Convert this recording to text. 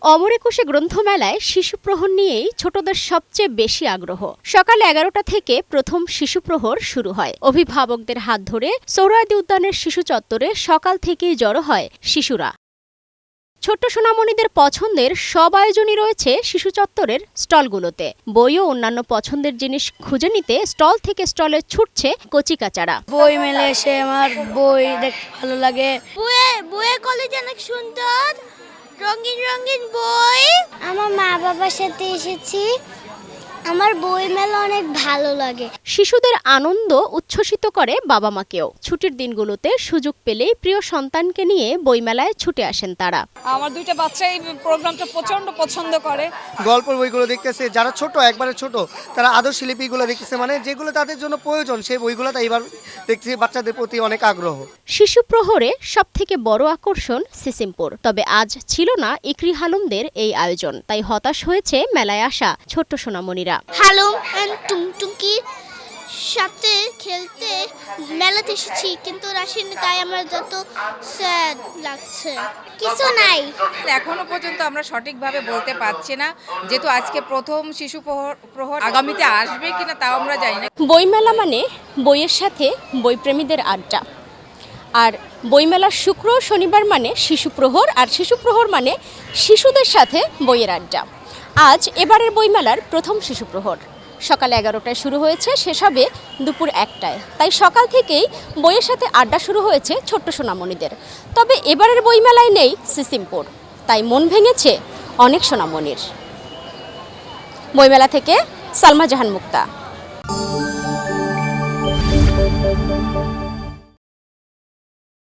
অমর একুশে গ্রন্থমেলায় শিশু প্রহর নিয়েই ছোটদের সবচেয়ে বেশি আগ্রহ। সকাল 11টা থেকে প্রথম শিশু প্রহর শুরু হয়। অভিভাবকদের হাত ধরে সোহরাওয়ার্দী উদ্যানের শিশু চত্বরে সকাল থেকেই জড়ো হয় শিশুরা। ছোট্ট সোনামণিদের পছন্দের সব আয়োজনই রয়েছে শিশু চত্বরের স্টলগুলোতে। বই ও অন্যান্য পছন্দের জিনিস খুঁজে নিতে স্টল থেকে স্টলে ছুটছে কচিকাচারা। বই মেলে এসে আমার বই দেখতে ভালো লাগে। বইয়ের কলেজ অনেক সুন্দর, রঙিন রঙিন বই। আমার মা বাবার সাথে এসেছি, আমার বই মেলা অনেক ভালো লাগে। শিশুদের আনন্দ উচ্ছ্বসিত করে বাবা মাকেও। ছুটির দিনগুলোতে সুযোগ পেলেই প্রিয় সন্তানকে নিয়ে বইমেলায় ছুটে আসেন তারা। আমার দুইটা বাচ্চা এই প্রোগ্রামটা প্রচন্ড পছন্দ করে। গল্পের বইগুলো দেখতেছে, যারা ছোট একবারে ছোট তারা আদর্শ লিপিগুলো দেখতেছে, মানে যেগুলো তাদের জন্য প্রয়োজন সেই বইগুলো তাই এবার দেখছি বাচ্চাদের প্রতি অনেক আগ্রহ। শিশু প্রহরে সবথেকে বড় আকর্ষণ সিসিমপুর। তবে আজ ছিল না ইকরি হালুমদের এই আয়োজন, তাই হতাশ হয়েছে মেলায় আসা ছোট্ট সোনামণিরা। হালুম এন্ড টুমটুকি সাথে খেলতে মেলাতে এসেছি, কিন্তু আসেনি, তাই আমরা যত স্যাড লাগছে। কিছু নাই, এখনো পর্যন্ত আমরা সঠিকভাবে বলতে পারছি না, যেহেতু আজকে প্রথম শিশু প্রহর আগামীতে আসবে কিনা তাও আমরা জানি না। বইমেলা মানে বইয়ের সাথে বইপ্রেমীদের আড্ডা, আর বইমেলার শুক্র শনিবার মানে শিশু প্রহর, আর শিশু প্রহর মানে শিশুদের সাথে বইয়ের আড্ডা। আজ এবারের বইমেলার প্রথম শিশু প্রহর সকাল 11টায় শুরু হয়েছে, শেষ হবে দুপুর 1টায়। তাই সকাল থেকেই বইয়ের সাথে আড্ডা শুরু হয়েছে ছোট্ট সোনামণিদের। তবে এবারের বইমেলায় নেই সিসিমপুর, তাই মন ভেঙেছে অনেক সোনামণির। বইমেলা থেকে সালমা জাহান মুক্তা।